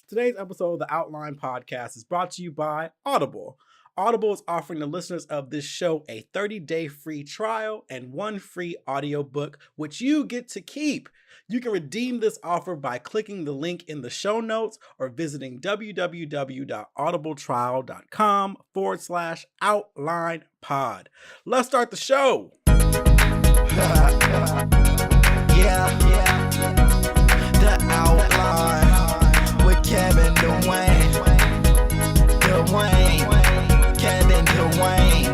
Today's episode of the Outline Podcast is brought to you by Audible. Audible is offering the listeners of this show a 30-day free trial and one free audiobook, which you get to keep. You can redeem this offer by clicking the link in the show notes or visiting www.audibletrial.com/outline-pod. Let's start the show. The Outline with Kevin Dwayne. Kevin Dwayne.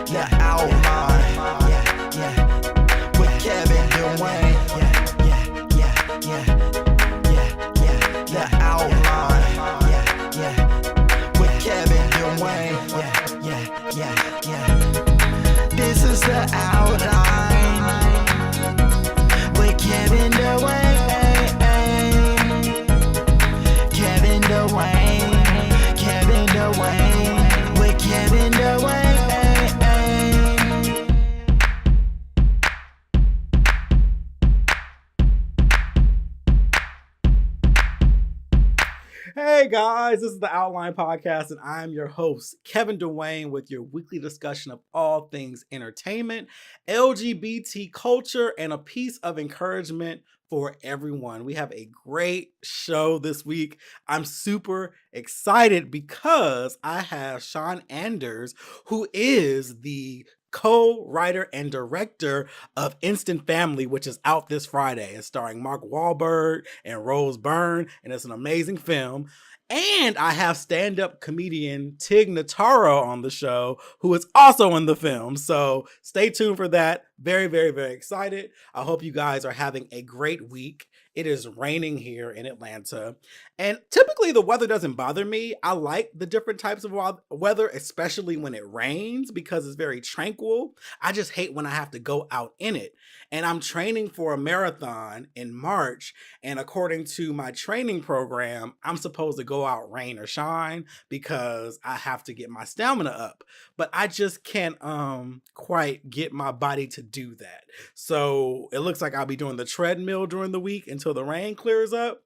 The Outline. With Kevin Dwayne. The Outline. With Kevin Dwayne. This is the Outline with Kevin Dwayne. Kevin Dwayne with Kevin Dwayne. Hey guys, this is the Outline Podcast, and I'm your host, Kevin Dwayne, with your weekly discussion of all things entertainment, LGBT culture, and a piece of encouragement for everyone. We have a great show this week. I'm super excited because I have Sean Anders, who is the co-writer and director of Instant Family, which is out this Friday. It's starring Mark Wahlberg and Rose Byrne, and it's an amazing film. And I have stand-up comedian Tig Notaro on the show, who is also in the film. So stay tuned for that. Very, very, very excited. I hope you guys are having a great week. It is raining here in Atlanta. And typically the weather doesn't bother me. I like the different types of weather, especially when it rains, because it's very tranquil. I just hate when I have to go out in it. And I'm training for a marathon in March. And according to my training program, I'm supposed to go out rain or shine because I have to get my stamina up. But I just can't quite get my body to do that. So it looks like I'll be doing the treadmill during the week until the rain clears up.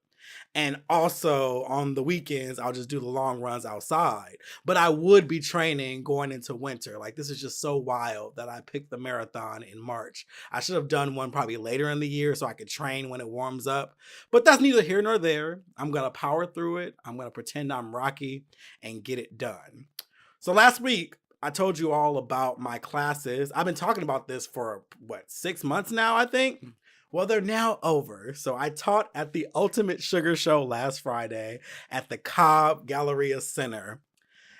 And also on the weekends, I'll just do the long runs outside. But I would be training going into winter. Like, this is just so wild that I picked the marathon in March. I should have done one probably later in the year so I could train when it warms up. But that's neither here nor there. I'm going to power through it. I'm going to pretend I'm Rocky and get it done. So last week, I told you all about my classes. I've been talking about this for, 6 months now, I think? Well, they're now over. So I taught at the Ultimate Sugar Show last Friday at the Cobb Galleria Center.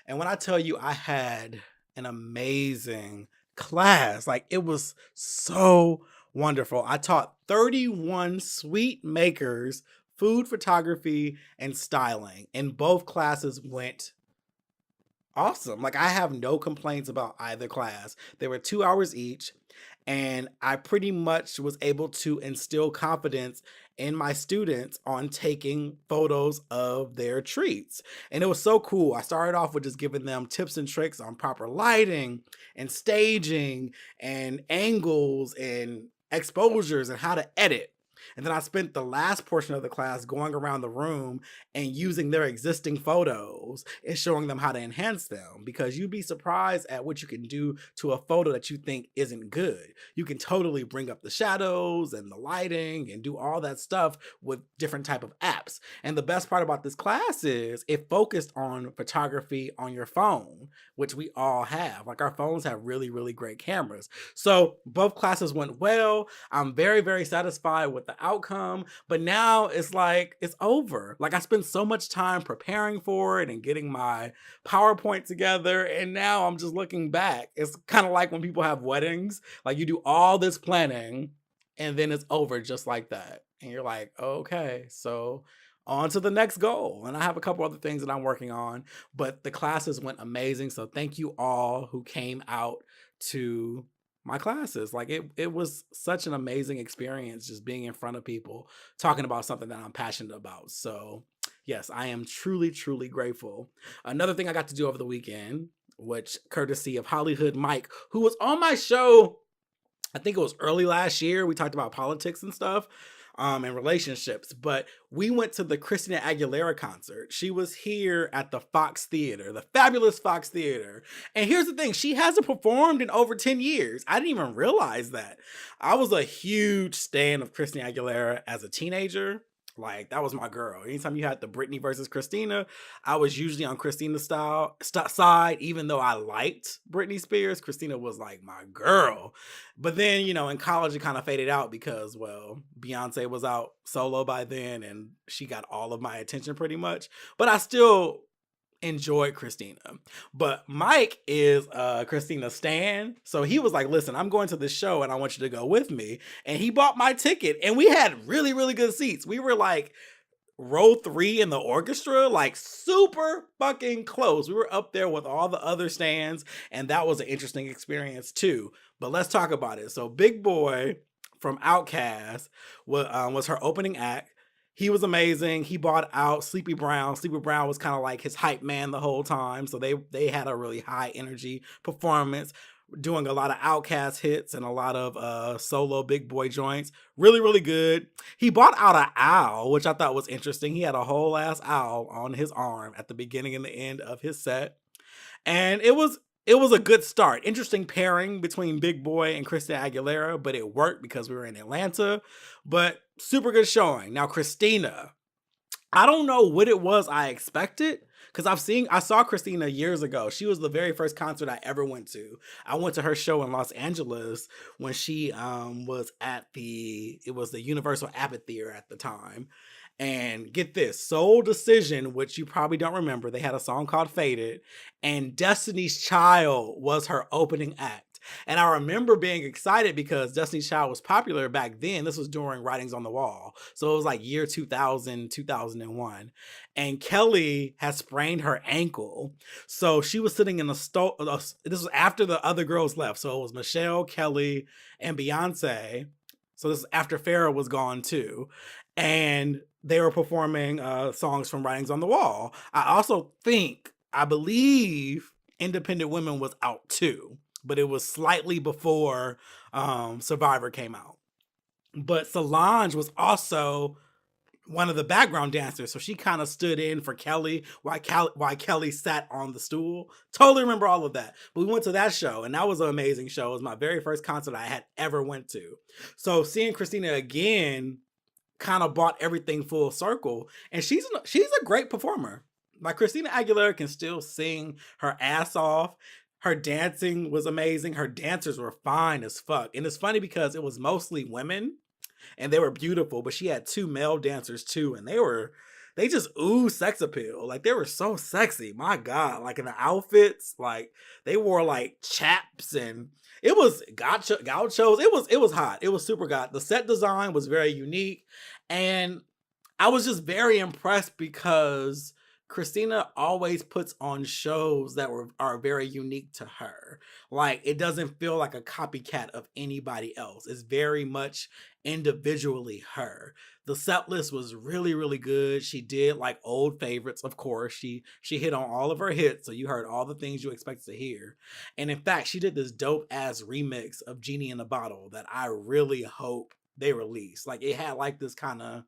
And when I tell you I had an amazing class, like, it was so wonderful. I taught 31 sweet makers food photography and styling, and both classes went awesome. Like, I have no complaints about either class. They were 2 hours each, and I pretty much was able to instill confidence in my students on taking photos of their treats. And it was so cool. I started off with just giving them tips and tricks on proper lighting and staging and angles and exposures and how to edit. And then I spent the last portion of the class going around the room and using their existing photos and showing them how to enhance them, because you'd be surprised at what you can do to a photo that you think isn't good. You can totally bring up the shadows and the lighting and do all that stuff with different type of apps. And the best part about this class is it focused on photography on your phone, which we all have. Like, our phones have really, really great cameras. So both classes went well. I'm very, very satisfied with the outcome, but now it's like, it's over. Like, I spent so much time preparing for it and getting my PowerPoint together, and now I'm just looking back. It's kind of like when people have weddings, like, you do all this planning and then it's over just like that. And you're like, okay, so on to the next goal. And I have a couple other things that I'm working on, but the classes went amazing. So thank you all who came out to my classes. Like, it was such an amazing experience just being in front of people talking about something that I'm passionate about. So yes, I am truly, truly grateful. Another thing I got to do over the weekend, which courtesy of Hollywood Mike, who was on my show I think it was early last year. We talked about politics and stuff, and relationships. But we went to the Christina Aguilera concert. She was here at the Fox Theater, the fabulous Fox Theater. And here's the thing, she hasn't performed in over 10 years. I didn't even realize that. I was a huge stan of Christina Aguilera as a teenager. Like, that was my girl. Anytime you had the Britney versus Christina, I was usually on Christina's side, even though I liked Britney Spears. Christina was like my girl. But then, in college, it kind of faded out because, well, Beyonce was out solo by then and she got all of my attention pretty much. But I still enjoyed Christina. But Mike is Christina stan. So he was like, listen, I'm going to this show and I want you to go with me. And he bought my ticket and we had really, really good seats. We were like row 3 in the orchestra, like super fucking close. We were up there with all the other stands, and that was an interesting experience too. But let's talk about it. So Big Boy from Outkast was her opening act. He was amazing. He bought out Sleepy Brown. Sleepy Brown was kind of like his hype man the whole time. So they had a really high energy performance, doing a lot of Outkast hits and a lot of solo Big Boy joints. Really, really good. He bought out an owl, which I thought was interesting. He had a whole ass owl on his arm at the beginning and the end of his set. And it was a good start. Interesting pairing between Big Boy and Christina Aguilera, but it worked because we were in Atlanta. But super good showing. Now, Christina, I don't know what it was I expected, because I saw Christina years ago. She was the very first concert I ever went to. I went to her show in Los Angeles when she was at the Universal Amphitheater at the time. And get this, Soul Decision, which you probably don't remember, they had a song called Faded, and Destiny's Child was her opening act. And I remember being excited because Destiny's Child was popular back then. This was during Writings on the Wall. So it was like year 2000, 2001. And Kelly had sprained her ankle. So she was sitting in this was after the other girls left. So it was Michelle, Kelly, and Beyonce. So this is after Farrah was gone too. And they were performing songs from Writings on the Wall. I believe Independent Women was out too, but it was slightly before Survivor came out. But Solange was also one of the background dancers, so she kind of stood in for Kelly while Kelly sat on the stool. Totally remember all of that. But we went to that show, and that was an amazing show. It was my very first concert I had ever went to. So seeing Christina again kind of brought everything full circle, and she's a great performer. Like, Christina Aguilera can still sing her ass off. Her dancing was amazing. Her dancers were fine as fuck. And it's funny because it was mostly women and they were beautiful, but she had 2 male dancers too, and they just ooze sex appeal. Like, they were so sexy. My God. Like, in the outfits, like they wore like chaps, and it was gauchos. It was hot. It was super hot. The set design was very unique, and I was just very impressed because Christina always puts on shows that are very unique to her. Like, it doesn't feel like a copycat of anybody else. It's very much individually her. The set list was really, really good. She did like old favorites, of course. She hit on all of her hits, so you heard all the things you expect to hear. And in fact, she did this dope ass remix of Genie in a Bottle that I really hope they release. Like, it had like this kind of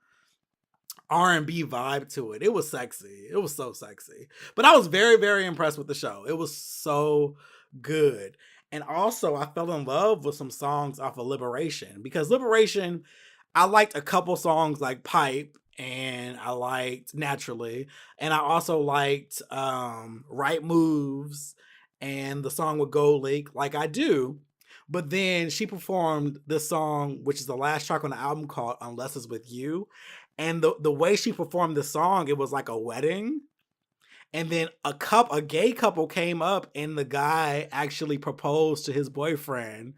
R&B vibe to it. It was sexy. It was so sexy. But I was very, very impressed with the show. It was so good. And also, I fell in love with some songs off of Liberation, because Liberation, I liked a couple songs like Pipe, and I liked Naturally, and I also liked Right Moves and the song with Gold Lake, Like I Do. But then she performed this song, which is the last track on the album, called Unless It's With You. And the way she performed the song, it was like a wedding. And then a gay couple came up, and the guy actually proposed to his boyfriend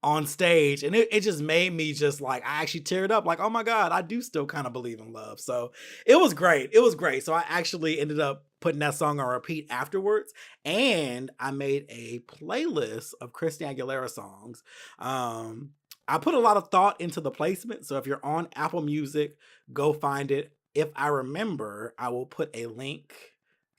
on stage. And it just made me just like, I actually teared up, like, oh my God, I do still kind of believe in love. So it was great. It was great. So I actually ended up putting that song on repeat afterwards. And I made a playlist of Christina Aguilera songs. I put a lot of thought into the placement. So if you're on Apple Music, go find it. If I remember, I will put a link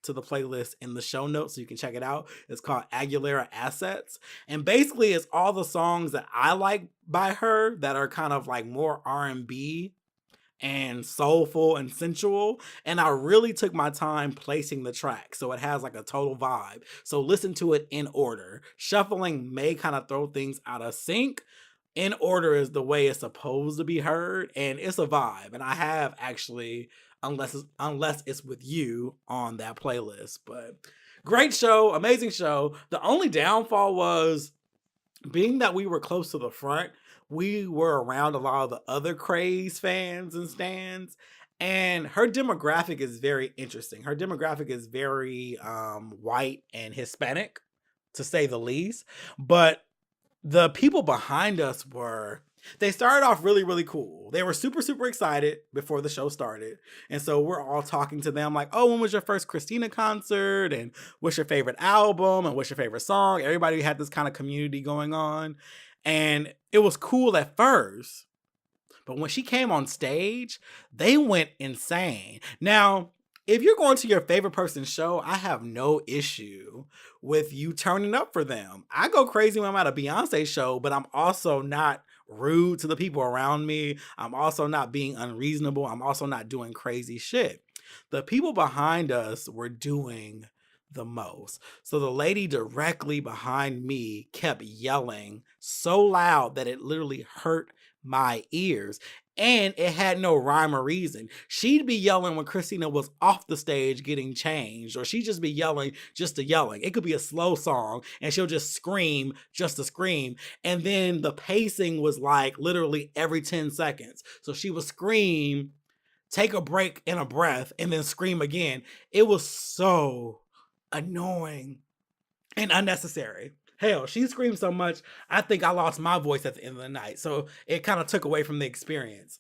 to the playlist in the show notes so you can check it out. It's called Aguilera Assets. And basically it's all the songs that I like by her that are kind of like more R&B and soulful and sensual. And I really took my time placing the track so it has like a total vibe. So listen to it in order. Shuffling may kind of throw things out of sync. In order is the way it's supposed to be heard, and it's a vibe. And I have actually, unless it's with you, on that playlist. But great show, amazing show. The only downfall was, being that we were close to the front, we were around a lot of the other Craze fans and stands. And her demographic is very interesting. Her demographic is very white and Hispanic, to say the least. But the people behind us they started off really, really cool. They were super, super excited before the show started. And so we're all talking to them like, oh, when was your first Christina concert? And what's your favorite album? And what's your favorite song? Everybody had this kind of community going on. And it was cool at first. But when she came on stage, they went insane. Now, if you're going to your favorite person's show, I have no issue with you turning up for them. I go crazy when I'm at a Beyonce show, but I'm also not rude to the people around me. I'm also not being unreasonable. I'm also not doing crazy shit. The people behind us were doing the most. So the lady directly behind me kept yelling so loud that it literally hurt my ears. And it had no rhyme or reason. She'd be yelling when Christina was off the stage getting changed, or she'd just be yelling just to yelling. It could be a slow song and she'll just scream just to scream. And then the pacing was like literally every 10 seconds. So she would scream, take a break and a breath, and then scream again. It was so annoying and unnecessary. Hell, she screamed so much, I think I lost my voice at the end of the night. So it kind of took away from the experience.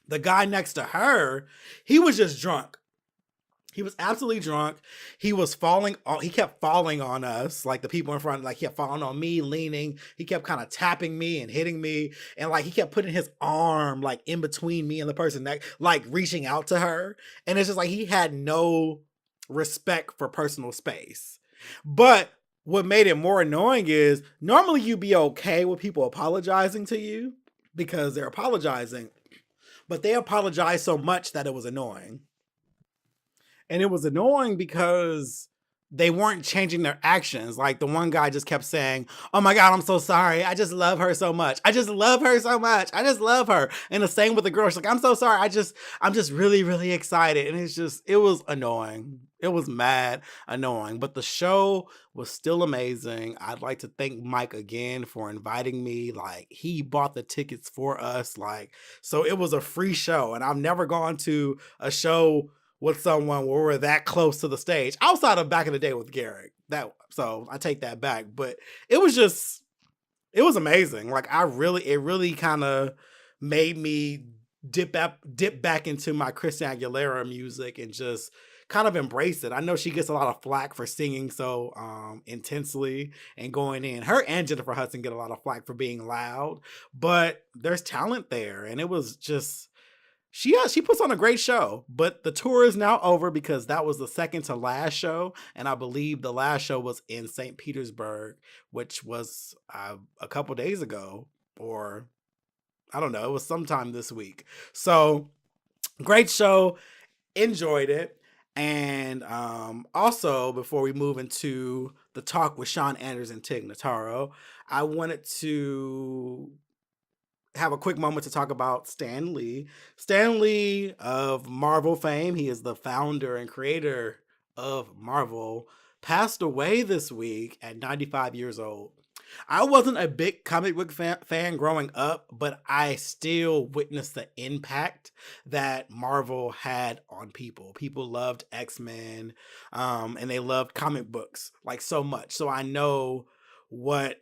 The guy next to her, he was just drunk. He was absolutely drunk. He kept falling on us, like the people in front, like he kept falling on me, leaning. He kept kind of tapping me and hitting me. And like he kept putting his arm like in between me and the person next, like reaching out to her. And it's just like he had no respect for personal space. But what made it more annoying is normally you'd be okay with people apologizing to you because they're apologizing, but they apologized so much that it was annoying. And it was annoying because they weren't changing their actions. Like the one guy just kept saying, oh my God, I'm so sorry. I just love her so much. I just love her so much. I just love her. And the same with the girl. She's like, I'm so sorry. I'm just really, really excited. And it was annoying. It was mad annoying, but the show was still amazing. I'd like to thank Mike again for inviting me. Like he bought the tickets for us. Like, so it was a free show, and I've never gone to a show with someone where we're that close to the stage outside of back in the day with Garrick. So I take that back, but it was amazing. Like it really kind of made me dip back into my Christina Aguilera music and just kind of embrace it. I know she gets a lot of flack for singing so intensely and going in. Her and Jennifer Hudson get a lot of flack for being loud, but there's talent there. And it was just, she puts on a great show, but the tour is now over because that was the second to last show. And I believe the last show was in St. Petersburg, which was a couple days ago, or I don't know, it was sometime this week. So great show, enjoyed it. And also, before we move into the talk with Sean Anders and Tig Notaro, I wanted to have a quick moment to talk about Stan Lee. Stan Lee of Marvel fame, he is the founder and creator of Marvel, passed away this week at 95 years old. I wasn't a big comic book fan growing up, but I still witnessed the impact that Marvel had on people. People loved X-Men, and they loved comic books like so much. So I know what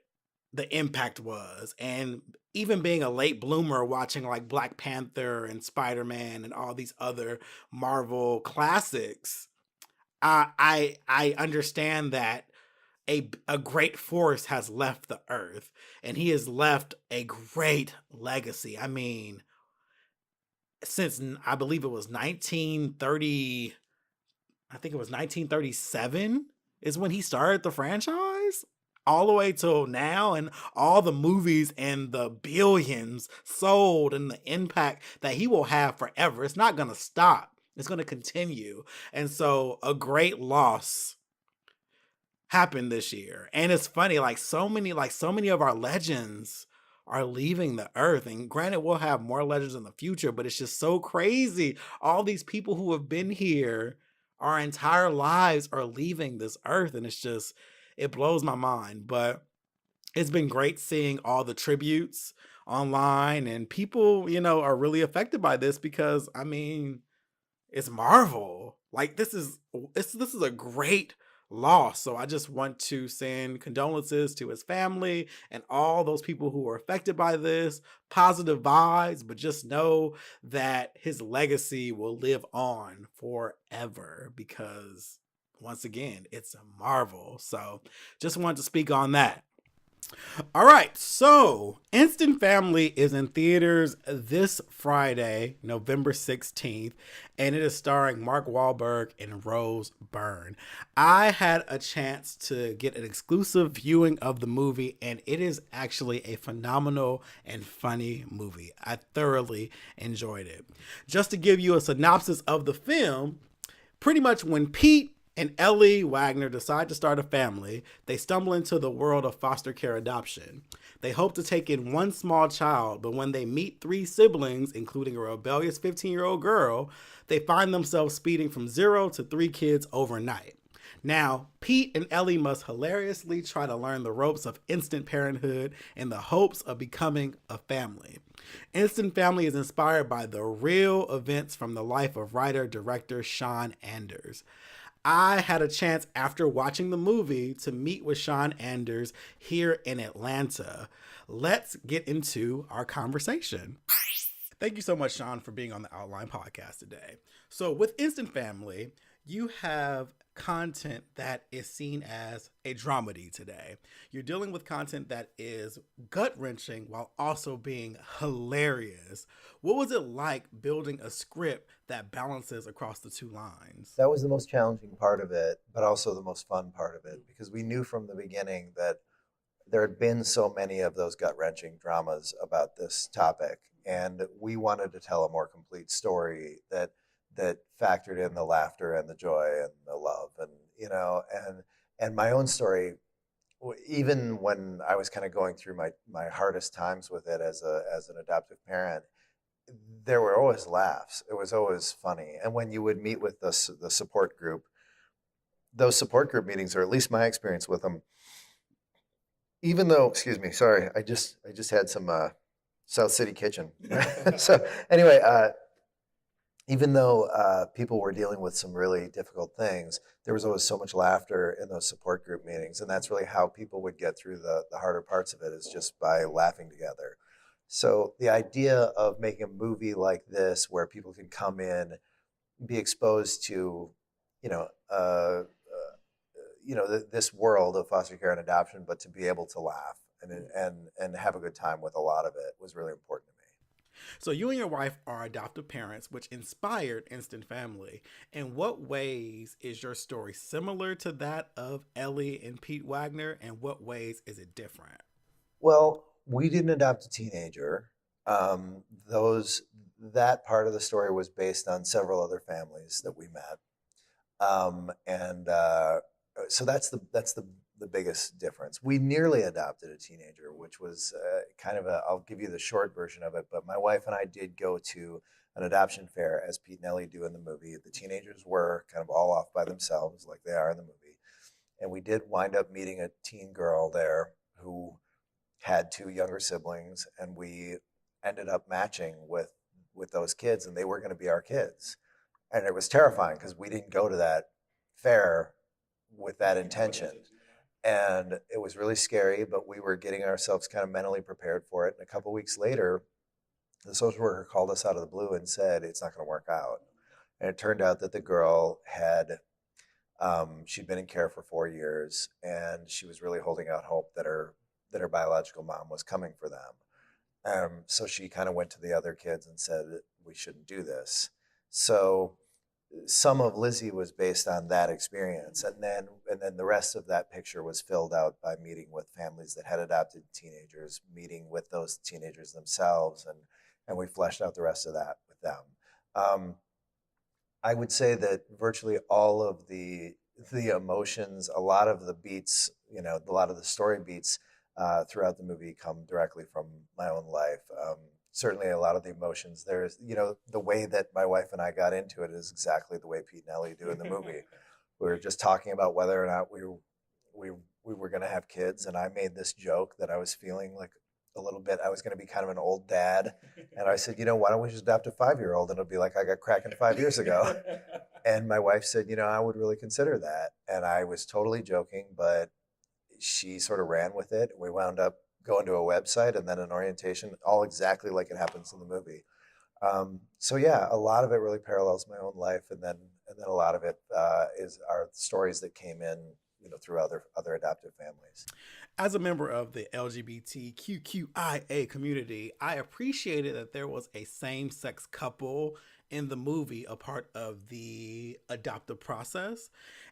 the impact was. And even being a late bloomer watching like Black Panther and Spider-Man and all these other Marvel classics, I understand that a great force has left the earth, and he has left a great legacy. I mean, since I believe it was 1930, I think it was 1937 is when he started the franchise, all the way till now, and all the movies and the billions sold and the impact that he will have forever. It's not going to stop. It's going to continue. And so a great loss happened this year. And it's funny, like so many of our legends are leaving the earth. And granted, we'll have more legends in the future, but it's just so crazy. All these people who have been here our entire lives are leaving this earth. And it blows my mind. But it's been great seeing all the tributes online, and people, are really affected by this because, I mean, it's Marvel. Like, this is a great loss. So I just want to send condolences to his family and all those people who were affected by this. Positive vibes, but just know that his legacy will live on forever because, once again, it's a Marvel. So just wanted to speak on that. All right, so Instant Family is in theaters this Friday, November 16th, and it is starring Mark Wahlberg and Rose Byrne. I had a chance to get an exclusive viewing of the movie, and it is actually a phenomenal and funny movie. I thoroughly enjoyed it. Just to give you a synopsis of the film, pretty much when Pete and Ellie Wagner decide to start a family, they stumble into the world of foster care adoption. They hope to take in one small child, but when they meet three siblings, including a rebellious 15-year-old girl, they find themselves speeding from 0 to 3 kids overnight. Now, Pete and Ellie must hilariously try to learn the ropes of instant parenthood in the hopes of becoming a family. Instant Family is inspired by the real events from the life of writer-director Sean Anders. I had a chance after watching the movie to meet with Sean Anders here in Atlanta. Let's get into our conversation. Thank you so much, Sean, for being on the Outline podcast today. So with Instant Family, you have content that is seen as a dramedy today. You're dealing with content that is gut-wrenching while also being hilarious. What was it like building a script that balances across the two lines? That was the most challenging part of it, but also the most fun part of it, because we knew from the beginning that there had been so many of those gut-wrenching dramas about this topic, and we wanted to tell a more complete story that factored in the laughter and the joy and the love, and my own story. Even when I was kind of going through my hardest times with it as an adoptive parent, there were always laughs. It was always funny. And when you would meet with the support group, those support group meetings, or at least my experience with them, even though, excuse me, sorry, I just had some South City kitchen. So anyway, even though people were dealing with some really difficult things, there was always so much laughter in those support group meetings. And that's really how people would get through the harder parts of it, is just by laughing together. So the idea of making a movie like this, where people can come in, be exposed to, this world of foster care and adoption, but to be able to laugh and have a good time with a lot of it, was really important to me. So you and your wife are adoptive parents, which inspired Instant Family. In what ways is your story similar to that of Ellie and Pete Wagner, and what ways is it different? Well, we didn't adopt a teenager. That part of the story was based on several other families that we met, so that's the biggest difference. We nearly adopted a teenager, which was I'll give you the short version of it, but my wife and I did go to an adoption fair, as Pete and Ellie do in the movie. The teenagers were kind of all off by themselves, like they are in the movie. And we did wind up meeting a teen girl there who had 2 younger siblings, and we ended up matching with those kids, and they were going to be our kids. And it was terrifying because we didn't go to that fair with that intention. And it was really scary, but we were getting ourselves kind of mentally prepared for it. And a couple of weeks later, the social worker called us out of the blue and said, it's not going to work out. And it turned out that the girl she'd been in care for 4 years, and she was really holding out hope that her biological mom was coming for them. So she kind of went to the other kids and said, we shouldn't do this. So some of Lizzie was based on that experience, and then the rest of that picture was filled out by meeting with families that had adopted teenagers, meeting with those teenagers themselves, and we fleshed out the rest of that with them. I would say that virtually all of the emotions, a lot of the beats, a lot of the story beats throughout the movie come directly from my own life. Certainly a lot of the emotions, there's, the way that my wife and I got into it is exactly the way Pete and Ellie do in the movie. We were just talking about whether or not we were going to have kids, and I made this joke that I was feeling like a little bit, I was going to be kind of an old dad, and I said, why don't we just adopt a 5-year-old, and it'll be like I got cracking 5 years ago. And my wife said, I would really consider that, and I was totally joking, but she sort of ran with it. We wound up going to a website and then an orientation, all exactly like it happens in the movie. So yeah, a lot of it really parallels my own life, and then a lot of it are stories that came in, through other adoptive families. As a member of the LGBTQIA community, I appreciated that there was a same-sex couple in the movie, a part of the adoptive process.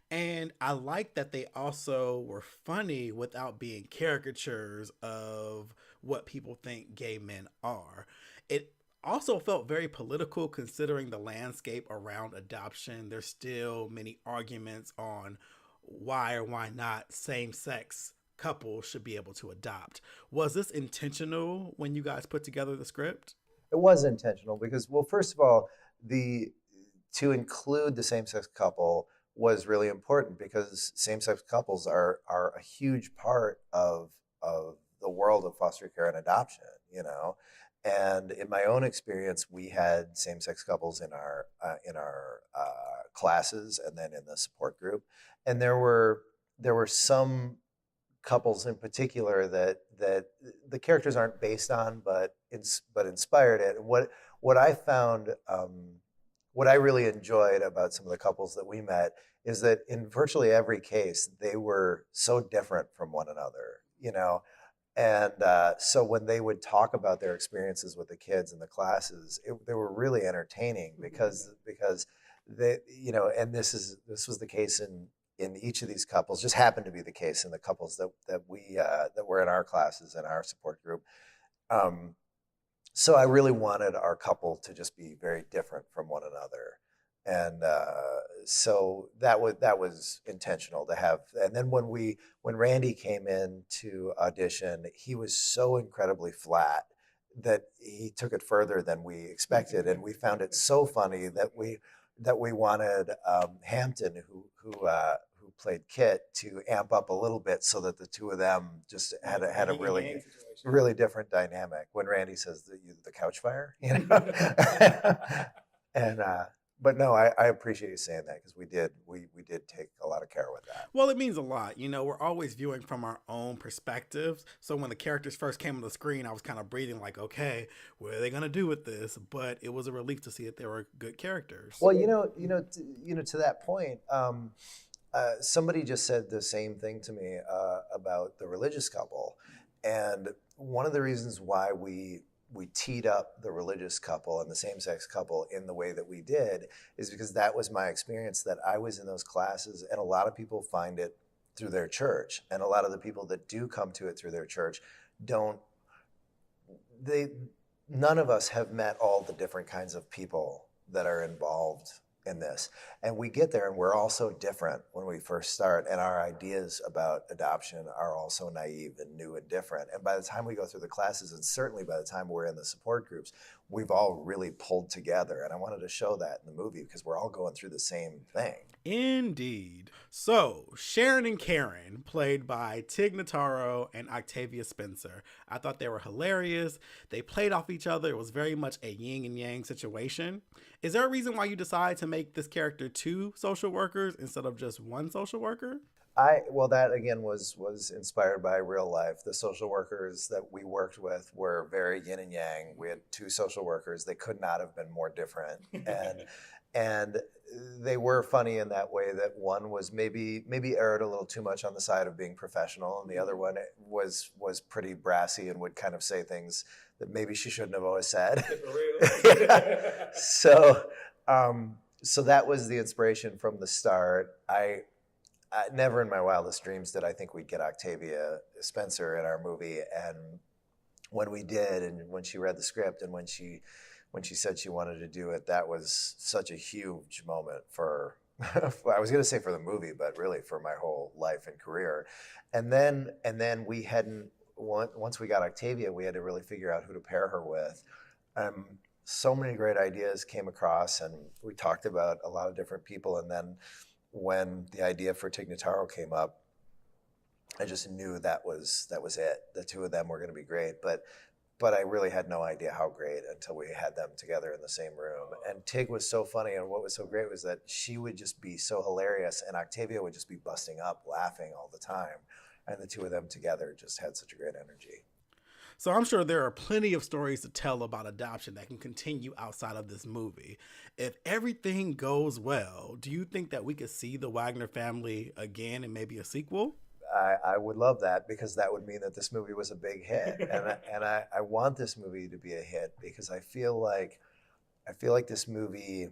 And I like that they also were funny without being caricatures of what people think gay men are. It also felt very political considering the landscape around adoption. There's still many arguments on why or why not same-sex couples should be able to adopt. Was this intentional when you guys put together the script? It was intentional because, well, first of all, to include the same-sex couple was really important because same-sex couples are a huge part of the world of foster care and adoption, And in my own experience, we had same-sex couples in our classes and then in the support group, and there were some couples in particular that the characters aren't based on, but inspired it. And what I found, what I really enjoyed about some of the couples that we met is that in virtually every case, they were so different from one another, And so when they would talk about their experiences with the kids in the classes, they were really entertaining because they, and this was the case in each of these couples, just happened to be the case in the couples that were in our classes and our support group. So I really wanted our couple to just be very different from one another. And so that was intentional to have. And then when Randy came in to audition, he was so incredibly flat that he took it further than we expected, and we found it so funny that we wanted Hampton, who played Kit, to amp up a little bit so that the two of them just had a really different dynamic. When Randy says the couch fire, and. But no, I appreciate you saying that because we did take a lot of care with that. Well, it means a lot. We're always viewing from our own perspectives. So when the characters first came on the screen, I was kind of breathing like, okay, what are they going to do with this? But it was a relief to see that they were good characters. Well, to that point, somebody just said the same thing to me about the religious couple. And one of the reasons why we teed up the religious couple and the same-sex couple in the way that we did is because that was my experience, that I was in those classes, and a lot of people find it through their church, and a lot of the people that do come to it through their church none of us have met all the different kinds of people that are involved in this. And we get there and we're all so different when we first start, and our ideas about adoption are also naive and new and different. And by the time we go through the classes, and certainly by the time we're in the support groups, we've all really pulled together. And I wanted to show that in the movie because we're all going through the same thing. Indeed. So, Sharon and Karen, played by Tig Notaro and Octavia Spencer. I thought they were hilarious. They played off each other. It was very much a yin and yang situation. Is there a reason why you decided to make this character 2 social workers instead of just 1 social worker? That again was inspired by real life. The social workers that we worked with were very yin and yang. We had 2 social workers. They could not have been more different. And they were funny in that way that one was maybe erred a little too much on the side of being professional, and the other one was pretty brassy and would kind of say things that maybe she shouldn't have always said. For real? Yeah. So So that was the inspiration from the start. I never in my wildest dreams did I think we'd get Octavia Spencer in our movie, and when we did, and when she read the script, and when she said she wanted to do it, that was such a huge moment for I was going to say for the movie, but really for my whole life and career. And then we hadn't once we got Octavia, we had to really figure out who to pair her with. So many great ideas came across, and we talked about a lot of different people. And then when the idea for Tig Notaro came up, I just knew that was it. The two of them were going to be great, but I really had no idea how great until we had them together in the same room. And Tig was so funny, and what was so great was that she would just be so hilarious, and Octavia would just be busting up laughing all the time. And the two of them together just had such a great energy. So I'm sure there are plenty of stories to tell about adoption that can continue outside of this movie. If everything goes well, do you think that we could see the Wagner family again in maybe a sequel? I would love that, because that would mean that this movie was a big hit, and I want this movie to be a hit, because I feel like this movie,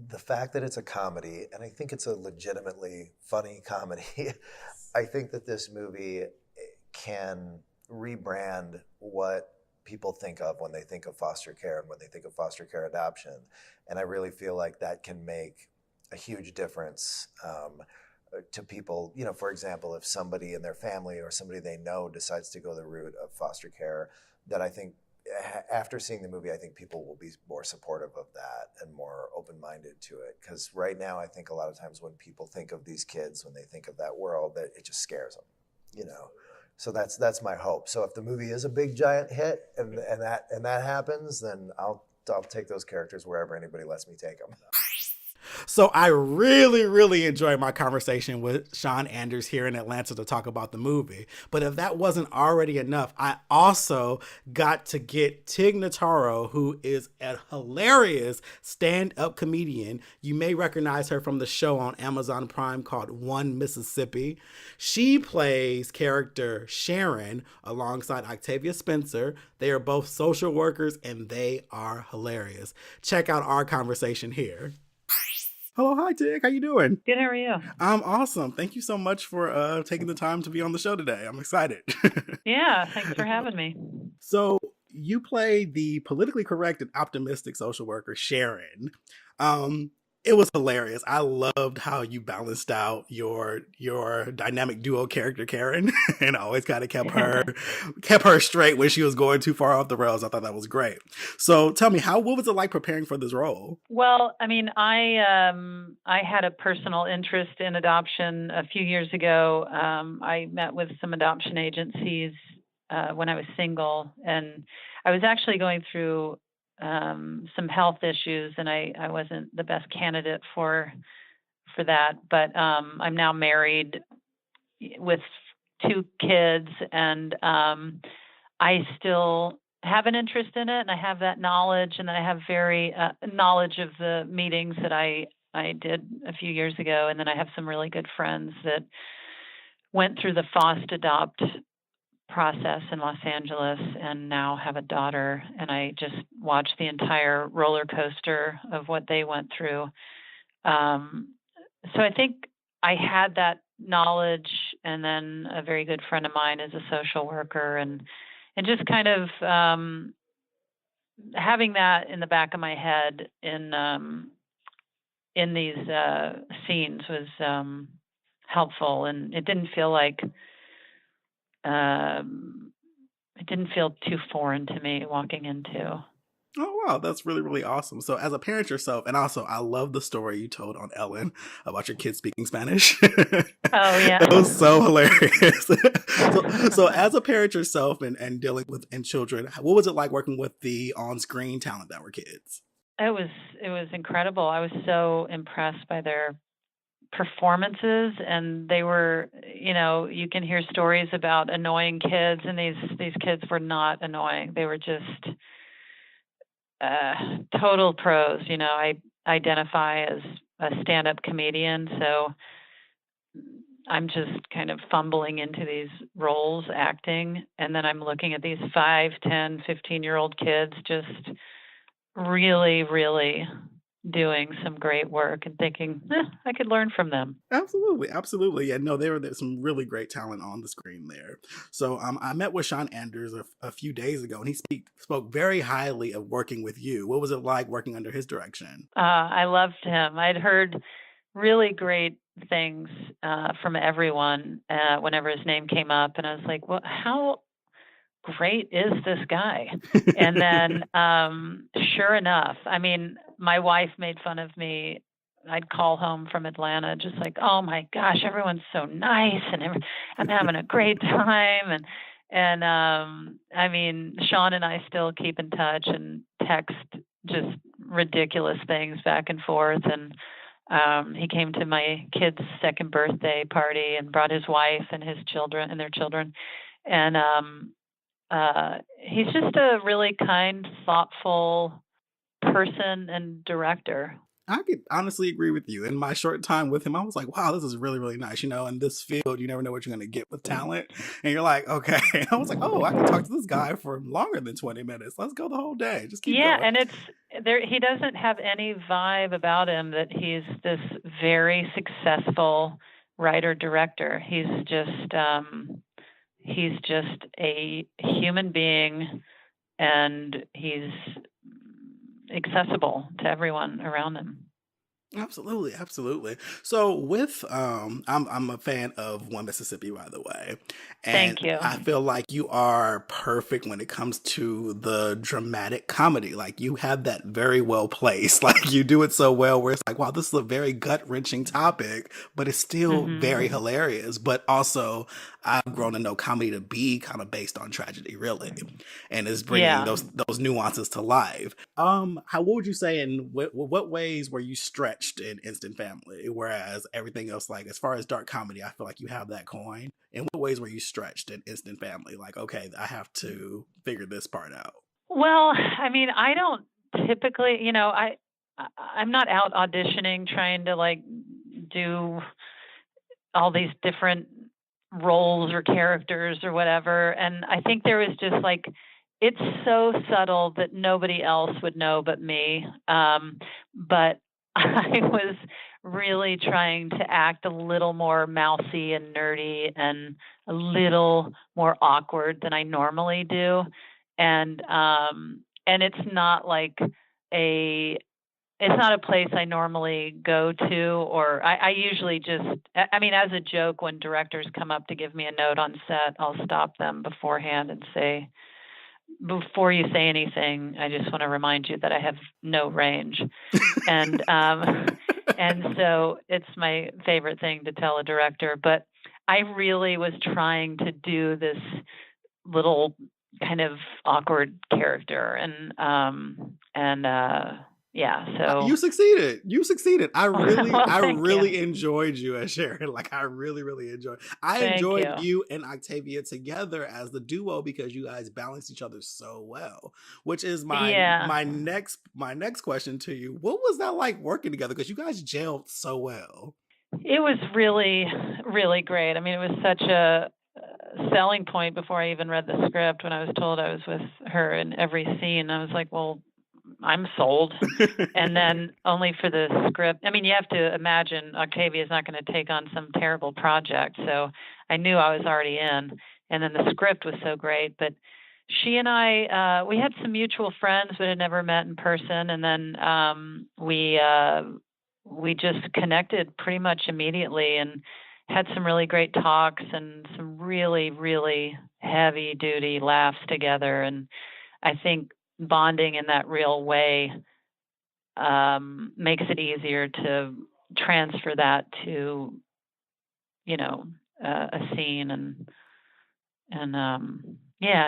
the fact that it's a comedy, and I think it's a legitimately funny comedy, I think that this movie can rebrand what people think of when they think of foster care and when they think of foster care adoption, and I really feel like that can make a huge difference. To people, for example, if somebody in their family or somebody they know decides to go the route of foster care, that I think after seeing the movie, I think people will be more supportive of that and more open-minded to it. Because right now, I think a lot of times when people think of these kids, when they think of that world, that it just scares them, So that's my hope. So if the movie is a big giant hit and that happens, then I'll take those characters wherever anybody lets me take them. So I really, really enjoyed my conversation with Sean Anders here in Atlanta to talk about the movie. But if that wasn't already enough, I also got to get Tig Notaro, who is a hilarious stand-up comedian. You may recognize her from the show on Amazon Prime called One Mississippi. She plays character Sharon alongside Octavia Spencer. They are both social workers, and they are hilarious. Check out our conversation here. Hello, hi Tig. How you doing? Good. How are you? I'm awesome. Thank you so much for taking the time to be on the show today. I'm excited. Yeah, thanks for having me. So you play the politically correct and optimistic social worker Sharon. It was hilarious. I loved how you balanced out your dynamic duo character Karen, and always kind of kept her straight when she was going too far off the rails. I thought that was great. So tell me, what was it like preparing for this role? Well, I mean, I had a personal interest in adoption a few years ago. I met with some adoption agencies when I was single, and I was actually going through some health issues, and I wasn't the best candidate for that. But I'm now married with 2 kids, and I still have an interest in it, and I have that knowledge, and I have very knowledge of the meetings that I did a few years ago, and then I have some really good friends that went through the FOST Adopt process in Los Angeles and now have a daughter, and I just watched the entire roller coaster of what they went through. So I think I had that knowledge, and then a very good friend of mine is a social worker, and just kind of having that in the back of my head in these scenes was helpful, and it didn't feel like it didn't feel too foreign to me walking into. Oh, wow. That's really, really awesome. So as a parent yourself, and also I love the story you told on Ellen about your kids speaking Spanish. Oh, yeah. It was so hilarious. so as a parent yourself and dealing with children, what was it like working with the on-screen talent that were kids? It was incredible. I was so impressed by their performances, and they were, you can hear stories about annoying kids, and these kids were not annoying. They were just total pros. I identify as a stand-up comedian, so I'm just kind of fumbling into these roles acting, and then I'm looking at these 5, 10, 15-year-old kids just really, really doing some great work and thinking, I could learn from them. Absolutely, absolutely. Yeah, no, there's some really great talent on the screen there. So I met with Sean Anders a few days ago, and he spoke very highly of working with you. What was it like working under his direction? I loved him. I'd heard really great things from everyone whenever his name came up, and I was like, well, how great is this guy? And then sure enough, I mean, my wife made fun of me. I'd call home from Atlanta just like, oh my gosh, everyone's so nice and I'm having a great time. And I mean, Sean and I still keep in touch and text just ridiculous things back and forth. And he came to my kid's second birthday party and brought his wife and his children and their children. And he's just a really kind, thoughtful person and director. I could honestly agree with you. In my short time with him, I was like, wow, this is really, really nice. In this field, you never know what you're going to get with talent. And you're like, okay. I was like, oh, I can talk to this guy for longer than 20 minutes. Let's go the whole day. Just keep going. And it's there. He doesn't have any vibe about him that he's this very successful writer-director. He's just a human being, and he's accessible to everyone around him. Absolutely, absolutely. So with I'm a fan of One Mississippi, by the way. And Thank you. I feel like you are perfect when it comes to the dramatic comedy. Like you have that very well placed. Like you do it so well where it's like, wow, this is a very gut-wrenching topic, but it's still very hilarious. But also I've grown to know comedy to be kind of based on tragedy, really, and is bringing those nuances to life. What would you say, in what ways were you stretched in Instant Family, whereas everything else, like as far as dark comedy, I feel like you have that coin? In what ways were you stretched in Instant Family? Like, okay, I have to figure this part out. Well, I mean, I don't typically, I'm not out auditioning trying to like do all these different roles or characters or whatever. And I think there was just like, it's so subtle that nobody else would know but me. But I was really trying to act a little more mousy and nerdy and a little more awkward than I normally do. And it's not like it's not a place I normally go to, or I usually just, I mean, as a joke, when directors come up to give me a note on set, I'll stop them beforehand and say, before you say anything, I just want to remind you that I have no range. And so it's my favorite thing to tell a director, but I really was trying to do this little kind of awkward character. So you succeeded. I really you. enjoyed you as Sharon. Like I really enjoyed. I enjoyed you and Octavia together as the duo because you guys balanced each other so well. Which is my next question to you. What was that like working together? Because you guys gelled so well. It was really, really great. I mean, it was such a selling point before I even read the script. When I was told I was with her in every scene, I was like, well, I'm sold. And then only for the script. I mean, you have to imagine Octavia is not going to take on some terrible project. So I knew I was already in. And then the script was so great. But she and I, we had some mutual friends but had never met in person. And then we just connected pretty much immediately and had some really great talks and some really, really heavy duty laughs together. And I think bonding in that real way makes it easier to transfer that to, a scene. And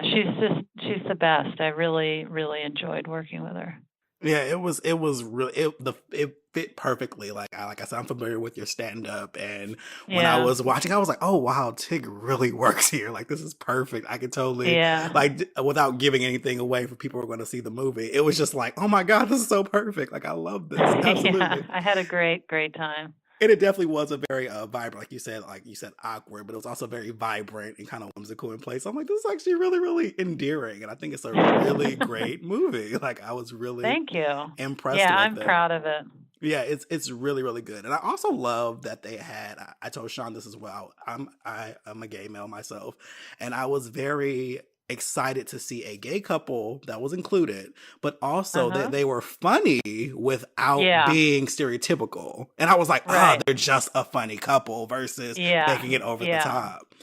she's the best. I really, really enjoyed working with her. Yeah, it was really it fit perfectly. Like I said, I'm familiar with your stand up, and when I was watching, I was like, oh wow, Tig really works here. Like this is perfect. I could totally like without giving anything away for people who are going to see the movie. It was just like, oh my god, this is so perfect. Like I love this. Absolutely. I had a great time. And it definitely was a very vibrant, like you said, awkward, but it was also very vibrant and kind of whimsical in place. I'm like, this is actually really, really endearing. And I think it's a really great movie. Like I was really Thank you. impressed Yeah, with I'm it. proud of it. Yeah, it's really really good, and I also love that they had. I told Sean this as well. I'm a gay male myself, and I was very excited to see a gay couple that was included, but also that Uh-huh. they were funny without Yeah, being stereotypical. And I was like, right. they're just a funny couple versus Yeah, making it over the yeah. top.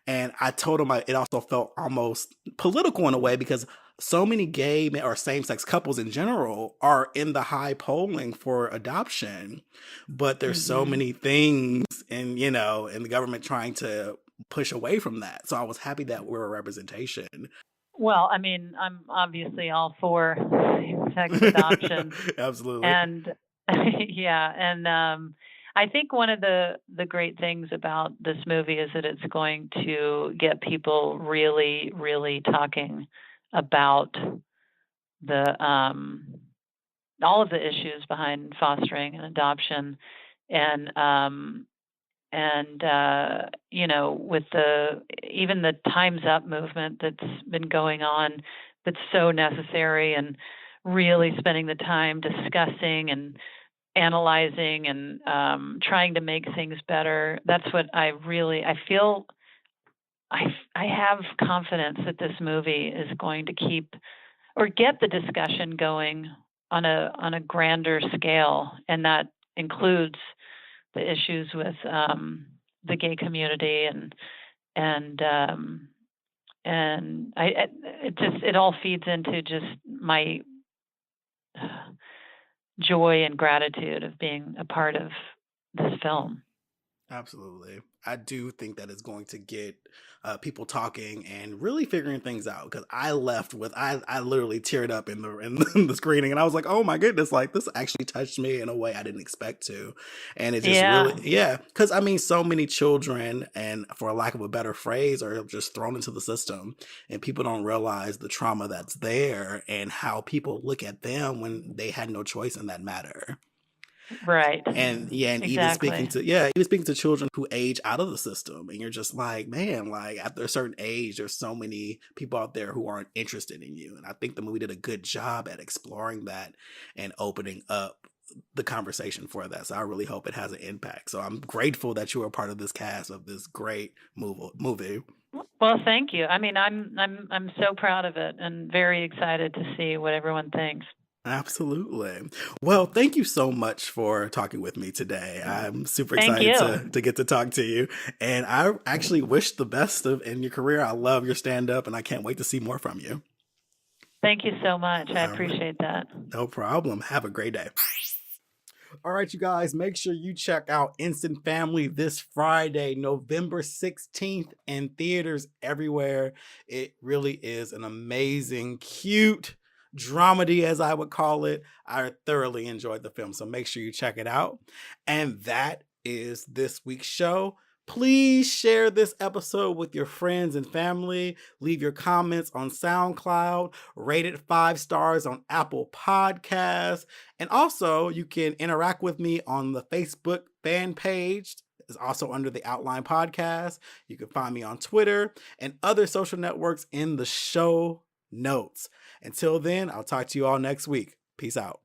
And I told him it also felt almost political in a way because so many gay or same sex couples in general are in the high polling for adoption, but there's so Hmm. many things in the government trying to push away from that. So I was happy that we're a representation. Well, I mean, I'm obviously all for same-sex adoption, Absolutely. and yeah, and I think one of the great things about this movie is that it's going to get people really, really talking about the all of the issues behind fostering and adoption, and with the even the Time's Up movement that's been going on, that's so necessary, and really spending the time discussing and analyzing and trying to make things better. That's what I feel. I have confidence that this movie is going to keep or get the discussion going on a grander scale, and that includes the issues with the gay community, and it all feeds into just my joy and gratitude of being a part of this film. Absolutely. I do think that it's going to get people talking and really figuring things out because I left with I literally teared up in the screening and I was like, oh my goodness, like this actually touched me in a way I didn't expect to, and it just really Yeah, because I mean so many children, and for a lack of a better phrase, are just thrown into the system, and people don't realize the trauma that's there and how people look at them when they had no choice in that matter. right. And yeah, and Exactly. even speaking to children who age out of the system, and you're just like, man, like after a certain age, there's so many people out there who aren't interested in you. And I think the movie did a good job at exploring that and opening up the conversation for that. So I really hope it has an impact. So I'm grateful that you were a part of this cast of this great movie. Well, thank you. I mean, I'm so proud of it and very excited to see what everyone thinks. Absolutely. Well, thank you so much for talking with me today. I'm super Thank excited you. to get to talk to you. And I actually wish the best in your career. I love your stand up and I can't wait to see more from you. Thank you so much. I All right. appreciate that. No problem. Have a great day. All right, you guys, make sure you check out Instant Family this Friday, November 16th, in theaters everywhere. It really is an amazing, cute dramedy, as I would call it. I thoroughly enjoyed the film, so make sure you check it out. And that is this week's show. Please share this episode with your friends and family. Leave your comments on SoundCloud. Rate it 5 stars on Apple Podcasts. And also, you can interact with me on the Facebook fan page. It's also under the Outline Podcast. You can find me on Twitter and other social networks in the show notes. Until then, I'll talk to you all next week. Peace out.